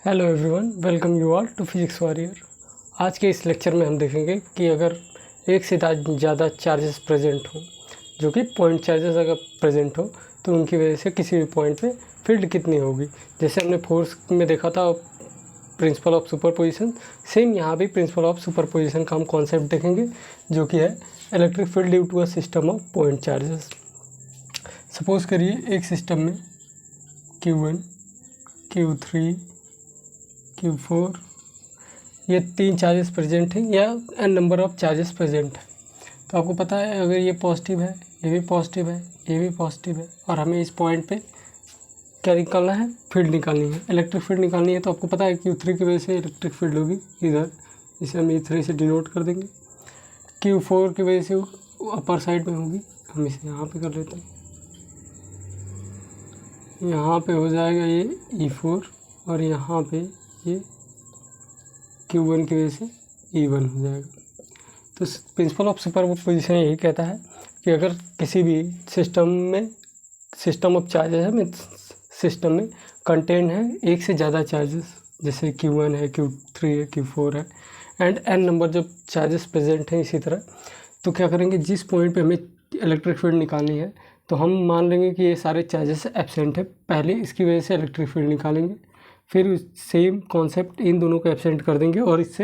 Hello everyone, welcome you all to physics warrior. आज के इस लेक्चर में हम देखेंगे कि अगर एक से ज़्यादा चार्जेस प्रेजेंट हों, जो कि पॉइंट चार्जेस अगर प्रेजेंट हो तो उनकी वजह से किसी भी पॉइंट पे फील्ड कितनी होगी। जैसे हमने फोर्स में देखा था प्रिंसिपल ऑफ सुपरपोजिशन, सेम यहाँ भी प्रिंसिपल ऑफ सुपरपोजिशन का हम कॉन्सेप्ट देखेंगे, जो कि है electric field due to a system of point charges. Suppose करिए एक सिस्टम में Q1, Q3, Q4 ये 3 चार्जेस प्रेजेंट हैं या n number of charges present है। तो आपको पता है अगर ये पॉजिटिव है, ये भी पॉजिटिव है, ये भी पॉजिटिव है, और हमें इस पॉइंट पे क्या निकालना है, फील्ड निकालनी है, इलेक्ट्रिक फील्ड निकालनी है। तो आपको पता है Q3 की वजह से इलेक्ट्रिक फील्ड होगी इधर, इसे हम E3 से डिनोट कर देंगे। Q4 की वजह से अपर साइड में होगी, हम इसे यहाँ पे कर लेते हैं, यहाँ पे हो जाएगा ये E4, और यहाँ पे ये Q1 की वजह से E1 हो जाएगा। तो प्रिंसिपल ऑफ सुपरपोजिशन यही कहता है कि अगर किसी भी सिस्टम ऑफ चार्जेस है में सिस्टम में कंटेंट है एक से ज़्यादा चार्जेस, जैसे Q1 है, Q3 है, Q4 है, एंड n नंबर जब चार्जेस प्रेजेंट हैं इसी तरह, तो क्या करेंगे, जिस पॉइंट पे हमें इलेक्ट्रिक फील्ड निकालनी है तो हम मान लेंगे कि ये सारे चार्जेस एब्सेंट है, पहले इसकी वजह से इलेक्ट्रिक फील्ड निकालेंगे, फिर सेम कॉन्सेप्ट इन दोनों को एब्सेंट कर देंगे और इससे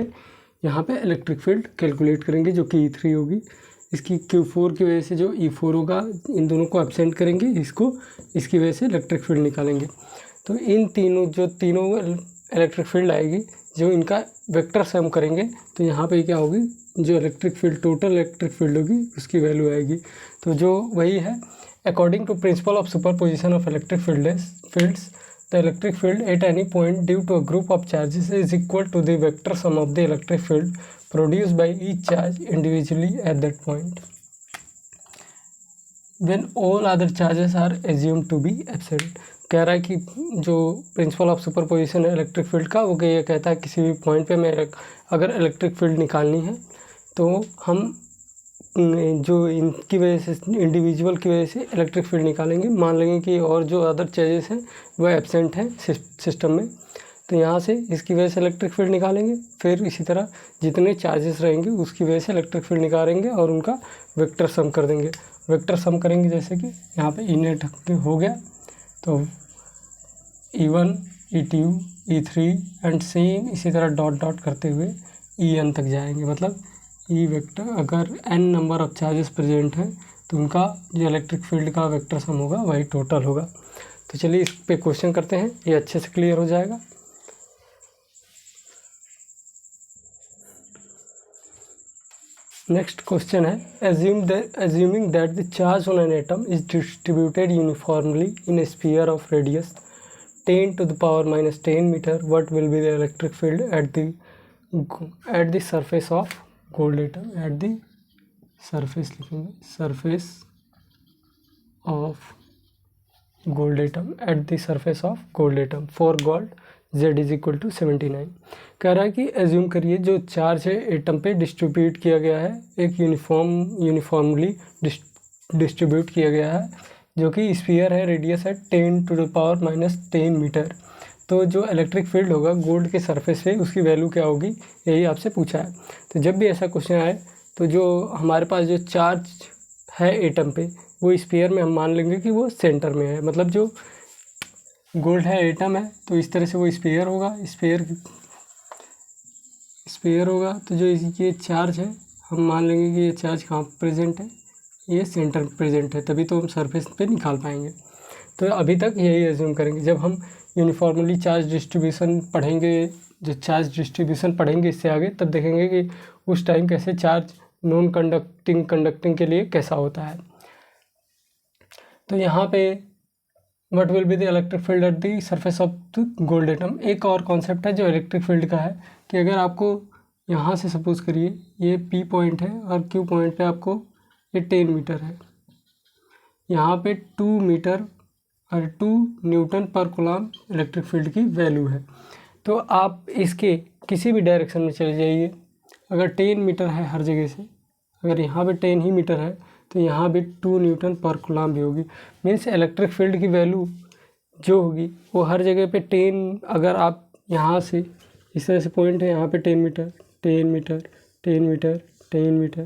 यहाँ पे इलेक्ट्रिक फील्ड कैलकुलेट करेंगे जो कि E3 होगी। इसकी Q4 की वजह से जो E4 होगा, इन दोनों को एब्सेंट करेंगे, इसकी वजह से इलेक्ट्रिक फील्ड निकालेंगे। तो इन तीनों इलेक्ट्रिक फील्ड आएगी, जो इनका वेक्टर सम करेंगे तो यहाँ पे क्या होगी, जो electric field total electric field होगी उसकी वैल्यू आएगी। तो जो वही है, according to principle of superposition of electric fields the electric field at any point due to a group of charges is equal to the vector sum of the electric field produced by each charge individually at that point when all other charges are assumed to be absent। कह रहा है कि जो principal of superposition है electric field का, वो ये कहता है किसी भी पॉइंट पे मैं अगर इलेक्ट्रिक फील्ड निकालनी है तो हम जो इनकी वजह से इंडिविजुअल की वजह से इलेक्ट्रिक फील्ड निकालेंगे, मान लेंगे कि और जो अदर चार्जेस हैं वह एब्सेंट हैं सिस्टम में, तो यहाँ से इसकी वजह से इलेक्ट्रिक फील्ड निकालेंगे, फिर इसी तरह जितने चार्जेस रहेंगे उसकी वजह से इलेक्ट्रिक फील्ड निकालेंगे और उनका वेक्टर सम कर देंगे। वेक्टर सम करेंगे जैसे कि यहाँ पे E नेट हो गया, तो E1, E2, E3 and same इसी तरह डॉट डॉट करते हुए En तक जाएंगे। मतलब ई वेक्टर अगर n number of charges present हैं तो उनका जो इलेक्ट्रिक फील्ड का वेक्टर सम होगा वही टोटल होगा। तो चलिए इस पे क्वेश्चन करते हैं, ये अच्छे से क्लियर हो जाएगा। नेक्स्ट क्वेश्चन है, assuming that the charge on an atom is distributed uniformly in a sphere of radius 10 to the power minus 10 meter, what will be the electric field at the surface of gold atom, at the surface लिखेंगे, surface of gold atom, at the surface of gold atom for gold Z is equal to 79। कह रहा है कि assume करिए जो charge है atom पे distribute किया गया है, एक यूनिफॉर्मली डिस्ट्रीब्यूट किया गया है, जो कि स्फीयर है, रेडियस है 10 to the power minus 10 metre. तो जो इलेक्ट्रिक फील्ड होगा गोल्ड के सरफेस पे उसकी वैल्यू क्या होगी, यही आपसे पूछा है। तो जब भी ऐसा क्वेश्चन आए तो जो हमारे पास जो चार्ज है एटम पे वो स्फीयर में हम मान लेंगे कि वो सेंटर में है। मतलब जो गोल्ड है एटम है तो इस तरह से वो स्फीयर होगा, स्फीयर होगा। तो जो ये चार्ज है हम मान लेंगे कि ये चार्ज कहाँ प्रेजेंट है, ये सेंटर प्रेजेंट है, तभी तो हम सरफेस पे निकाल पाएंगे। तो अभी तक यही एज्यूम करेंगे। जब हम यूनिफॉर्मली चार्ज डिस्ट्रीब्यूशन पढ़ेंगे, जो चार्ज डिस्ट्रीब्यूशन पढ़ेंगे इससे आगे, तब देखेंगे कि उस टाइम कैसे चार्ज नॉन कंडक्टिंग के लिए कैसा होता है। तो यहाँ पे what will be the electric field at the surface of the gold atom. एक और कॉन्सेप्ट है जो इलेक्ट्रिक फील्ड का है कि अगर आपको यहाँ से सपोज करिए ये P पॉइंट है और Q पॉइंट पे आपको ये 10 मीटर है, यहाँ पे 2 मीटर और 2 न्यूटन पर कूलम इलेक्ट्रिक फील्ड की वैल्यू है। तो आप इसके किसी भी डायरेक्शन में चले जाइए, अगर 10 मीटर है हर जगह से, अगर यहाँ पे 10 ही मीटर है तो यहाँ भी 2 न्यूटन पर कूलम भी होगी। मीन्स इलेक्ट्रिक फील्ड की वैल्यू जो होगी वो हर जगह पे 10, अगर आप यहाँ से इस तरह से पॉइंट है, यहाँ पे 10 मीटर 10 मीटर 10 मीटर 10 मीटर,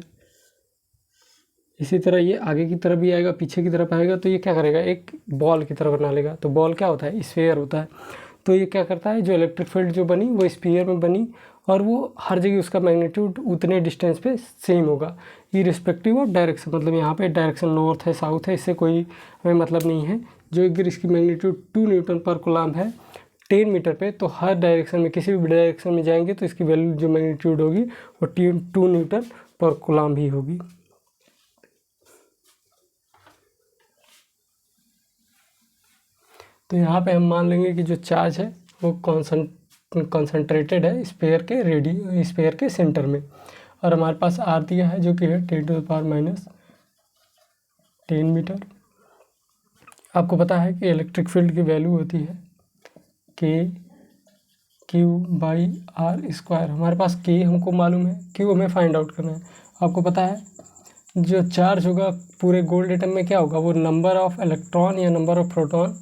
इसी तरह ये आगे की तरफ भी आएगा, पीछे की तरफ आएगा, तो ये क्या करेगा, एक बॉल की तरह बना लेगा। तो बॉल क्या होता है, स्फीयर होता है। तो ये क्या करता है, जो इलेक्ट्रिक फील्ड जो बनी वो स्फीयर में बनी, और वो हर जगह उसका मैग्नीट्यूड उतने डिस्टेंस पे सेम होगा, इरिस्पेक्टिव ऑफ डायरेक्शन। मतलब यहाँ पे डायरेक्शन नॉर्थ है, साउथ है, इससे कोई हमें मतलब नहीं है। जो अगर इसकी मैग्नीट्यूड 2 न्यूटन पर कूलम्ब है 10 मीटर पे, तो हर डायरेक्शन में, किसी भी डायरेक्शन में जाएंगे तो इसकी वैल्यू जो मैग्नीट्यूड होगी वो 2 न्यूटन पर कूलम्ब ही होगी। तो यहाँ पे हम मान लेंगे कि जो चार्ज है वो कॉन्सेंट्रेटेड है स्फीयर के सेंटर में, और हमारे पास आर दिया है जो कि है 10⁻⁻10 मीटर। आपको पता है कि इलेक्ट्रिक फील्ड की वैल्यू होती है Q/R²। हमारे पास K हमको मालूम है, Q हमें फाइंड आउट करना है। आपको पता है जो चार्ज होगा पूरे गोल्ड एटम में क्या होगा, वो नंबर ऑफ इलेक्ट्रॉन या number of proton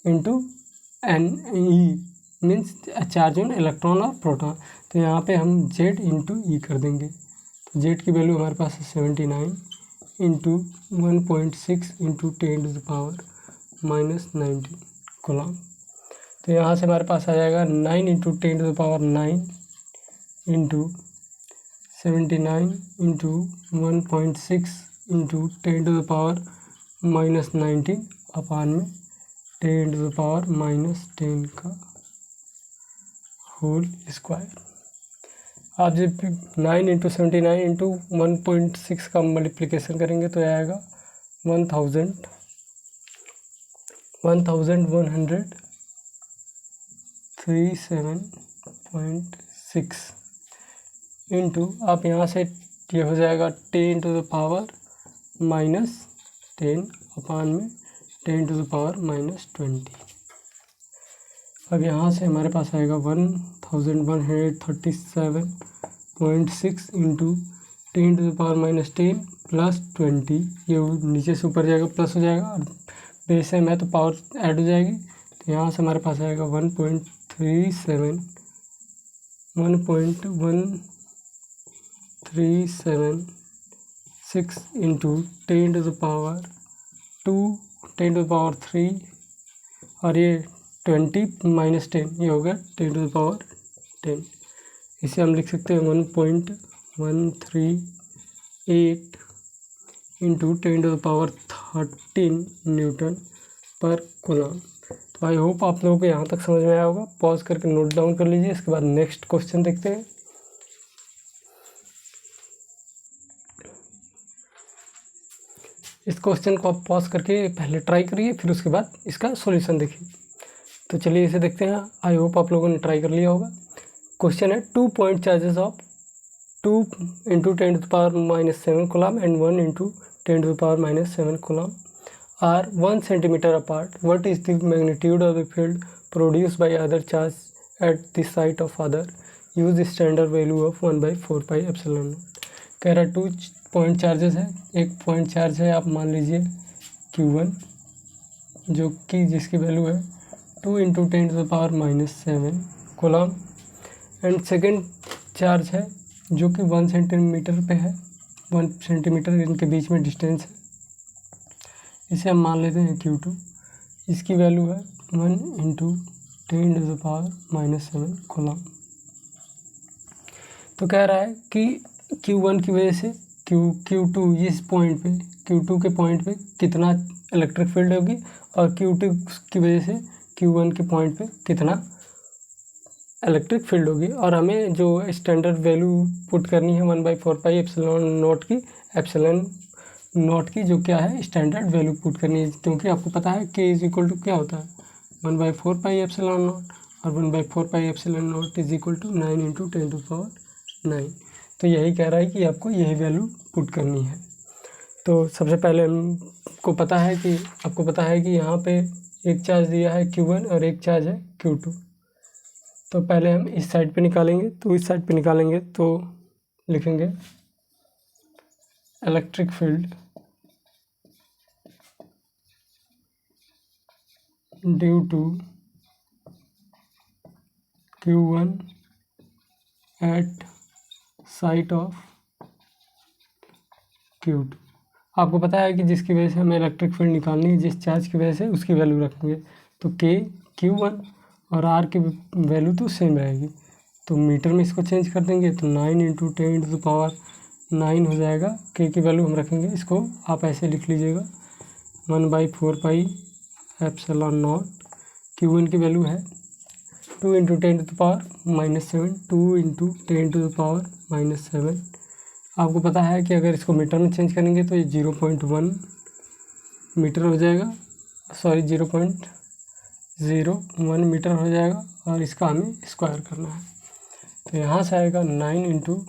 into NE means charge on electron और प्रोटॉन। तो यहाँ पे हम Z इंटू E कर देंगे। तो Z की वैल्यू हमारे पास है 79 इंटू 1.6 इंटू 10⁻⁻19 कूलम्ब। तो यहाँ से हमारे पास आ जाएगा 9 इंटू 10⁻9 इंटू 79 इंटू 1.6 इंटू 10⁻⁻19 अपान में 10⁻⁻10 का होल स्क्वायर। आप जब 9 इंटू 79 इंटू 1.6 का मल्टीप्लिकेशन करेंगे तो आएगा 1137.6 इंटू, आप यहाँ से ये हो जाएगा 10⁻⁻10 अपान में 10⁻⁻20। अब यहाँ से हमारे पास आएगा 1137.6 इंटू 10⁻⁻10 प्लस 20। ये नीचे से ऊपर जाएगा, प्लस हो जाएगा, और बेस सेम है तो पावर ऐड हो जाएगी। तो यहाँ से हमारे पास आएगा 1.376 इंटू 10⁻3 और ये 20 - 10, ये हो गया 10⁻10। इसे हम लिख सकते हैं 1.138 इंटू 10⁻13 न्यूटन पर कूलम्ब। तो आई होप आप लोगों को यहाँ तक समझ में आया होगा। पॉज करके नोट डाउन कर लीजिए, इसके बाद नेक्स्ट क्वेश्चन देखते हैं। इस क्वेश्चन को आप पॉज करके पहले ट्राई करिए, फिर उसके बाद इसका सॉल्यूशन देखिए। तो चलिए इसे देखते हैं। आई होप आप लोगों ने ट्राई कर लिया होगा। क्वेश्चन है 2 point charges of 2 into 10⁻⁻7 coulomb and 1 into 10⁻⁻7 coulomb are 1 centimeter apart. What is the magnitude of the field produced by other charge at the site of other? Use the standard value of 1/4πε0। कह रहा 2 point charges है, एक point charge है आप मान लीजिए Q1, जो कि जिसकी वैल्यू है 2 into 10⁻⁻7 coulomb, and second charge है जो कि 1 सेंटीमीटर पे है, 1 सेंटीमीटर इनके बीच में डिस्टेंस है, इसे हम मान लेते हैं Q2। इसकी वैल्यू है 1 इंटू 10⁻⁻7 कूलम्ब। तो कह रहा है कि Q1 की वजह से Q2 इस पॉइंट पे, Q2 के पॉइंट पे कितना इलेक्ट्रिक फील्ड होगी, और Q2 की वजह से Q1 के पॉइंट पे कितना इलेक्ट्रिक फील्ड होगी। और हमें जो स्टैंडर्ड वैल्यू पुट करनी है 1/4πε0 की, एप्सिलॉन नॉट की, जो क्या है स्टैंडर्ड वैल्यू पुट करनी है, क्योंकि आपको पता है K इज इक्वल टू क्या होता है 1/4πε0, और 1/4πε0 इज इक्वल टू 9 इंटू 10⁻9। तो यही कह रहा है कि आपको यही वैल्यू पुट करनी है। तो सबसे पहले हमको पता है कि आपको पता है कि यहाँ पे एक चार्ज दिया है Q1 और एक चार्ज है Q2। तो पहले हम इस साइड पे निकालेंगे, तो इस साइड पे निकालेंगे तो लिखेंगे electric field due to Q1 at site of Q2। आपको पता है कि जिसकी वजह से हमें इलेक्ट्रिक फील्ड निकालनी है, जिस चार्ज की वजह से, उसकी वैल्यू रखेंगे। तो K Q1 और R की वैल्यू तो सेम रहेगी, तो मीटर में इसको चेंज कर देंगे तो 9 इंटू 10⁹ हो जाएगा। K की वैल्यू हम रखेंगे, इसको आप ऐसे लिख लीजिएगा 1/4 पाई एप्सिलॉन नॉट। Q1 की वैल्यू है 2 इंटू 10⁻⁻7, 2 इंटू 10⁻⁻7। आपको पता है कि अगर इसको मीटर में चेंज करेंगे तो ये 0.1 मीटर हो जाएगा, सॉरी 0.01 मीटर हो जाएगा, और इसका हमें स्क्वायर करना है। तो यहाँ से आएगा 9 into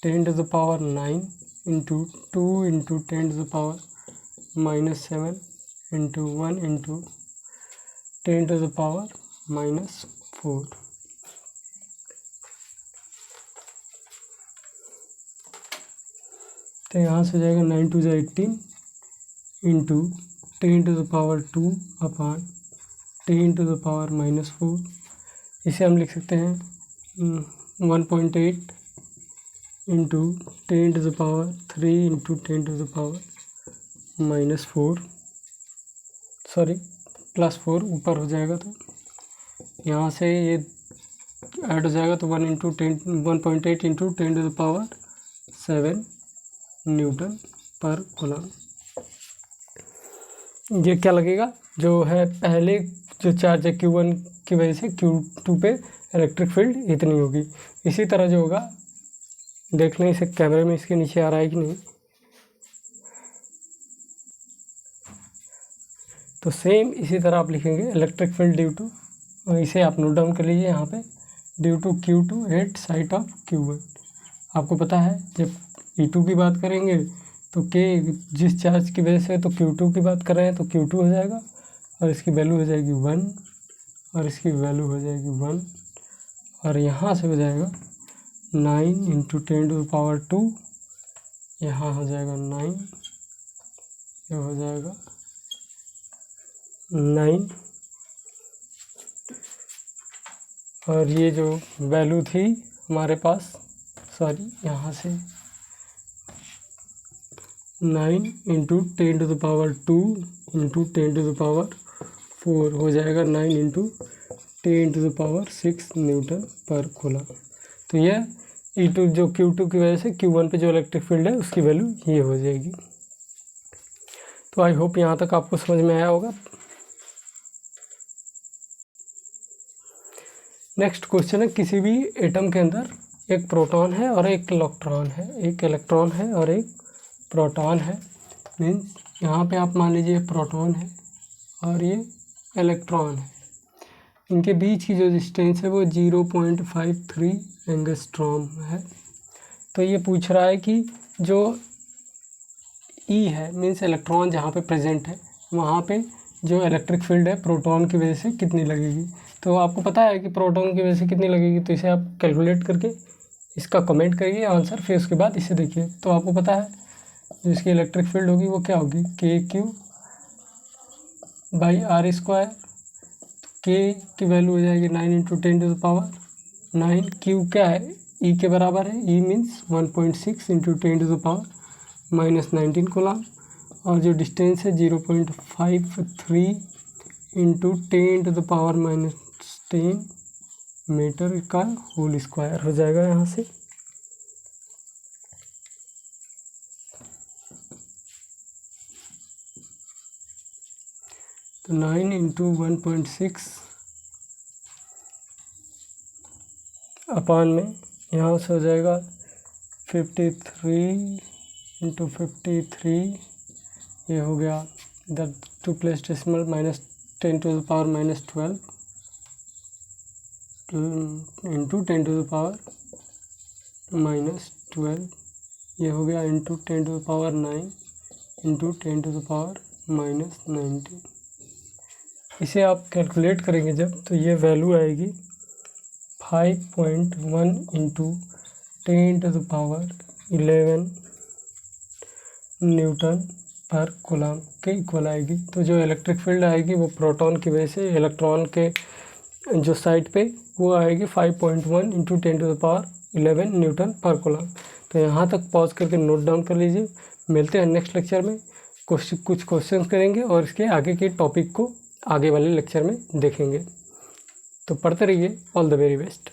10⁻9 into 2 into 10⁻⁻7 into 1 into 10⁻⁻4। तो यहाँ से हो जाएगा 9 2 18 इंटू 10⁻2 अपॉन 10⁻⁻4। इसे हम लिख सकते हैं 1.8 इंटू 10⁻3 इंटू 10⁻⁻4, सॉरी +4 ऊपर हो जाएगा। तो यहाँ से ये ऐड हो जाएगा, तो 1.8 इंटू 10⁻7 न्यूटन पर कूलम। ये क्या लगेगा, जो है पहले जो चार्ज है Q1 की वजह से Q2 पे इलेक्ट्रिक फील्ड इतनी होगी। इसी तरह जो होगा, देख लें इसे कैमरे में इसके नीचे आ रहा है कि नहीं। तो सेम इसी तरह आप लिखेंगे इलेक्ट्रिक फील्ड ड्यू टू, इसे आप नोट डाउन कर लीजिए यहाँ पे, due to Q2 at site of Q1। आपको पता है जब E2 की बात करेंगे तो K जिस चार्ज की वजह से, तो Q2 की बात कर रहे हैं तो Q2 हो जाएगा, और इसकी वैल्यू हो जाएगी 1, और इसकी वैल्यू हो जाएगी 1, और यहाँ से हो जाएगा 9 इंटू 10⁻2, यहाँ हो जाएगा 9, ये हो जाएगा 9, और ये जो वैल्यू थी हमारे पास, सॉरी यहाँ से 9 इंटू 10⁻2 इंटू 10⁻4 हो जाएगा 9 इंटू 10⁻6 न्यूटन पर कूलम। तो यह E2 जो Q2 की वजह से Q1 पे जो इलेक्ट्रिक फील्ड है उसकी वैल्यू ये हो जाएगी। तो आई होप यहाँ तक आपको समझ में आया होगा। नेक्स्ट क्वेश्चन है, किसी भी एटम के अंदर एक प्रोटॉन है और एक इलेक्ट्रॉन है, एक इलेक्ट्रॉन है और एक प्रोटॉन है। मीन्स यहाँ पे आप मान लीजिए प्रोटॉन है और ये इलेक्ट्रॉन है, इनके बीच की जो डिस्टेंस है वो 0.53 एंगस्ट्रॉम है। तो ये पूछ रहा है कि जो E है, मीन्स इलेक्ट्रॉन जहाँ पे प्रेजेंट है, वहाँ पे जो इलेक्ट्रिक फील्ड है प्रोटॉन की वजह से कितनी लगेगी। तो आपको पता है कि प्रोटॉन की वजह से कितनी लगेगी, तो इसे आप कैलकुलेट करके इसका कमेंट करिए आंसर, फिर उसके बाद इसे देखिए। तो आपको पता है जो इसकी इलेक्ट्रिक फील्ड होगी वो क्या होगी, KQ/R²। K की वैल्यू हो जाएगी 9 इंटू 10⁻9। Q क्या है, E के बराबर है, E मीन्स 1.6 इंटू 10⁻⁻19 कूलम, और जो डिस्टेंस है 0.53 इंटू 10⁻⁻10 मीटर का होल स्क्वायर हो जाएगा यहाँ से। तो 9 इंटू 1.6 अपान में यहाँ से हो जाएगा 53 इंटू 53, ये हो गया 2 प्लस डेसिमल -10⁻⁻12 इंटू 10⁻⁻12, ये हो गया इंटू 10⁻9 इंटू 10⁻⁻19। इसे आप कैलकुलेट करेंगे जब, तो ये वैल्यू आएगी 5.1 इंटू 10⁻11 न्यूटन पर कूलम के इक्वल आएगी। तो जो इलेक्ट्रिक फील्ड आएगी वो प्रोटॉन की वजह से इलेक्ट्रॉन के जो साइड पे वो आएगी 5.1 इंटू 10⁻11 न्यूटन पर कूलम। तो यहाँ तक पॉज करके नोट डाउन कर लीजिए। मिलते हैं नेक्स्ट लेक्चर में, कुछ क्वेश्चंस करेंगे और इसके आगे के टॉपिक को आगे वाले लेक्चर में देखेंगे। तो पढ़ते रहिए। All the very best.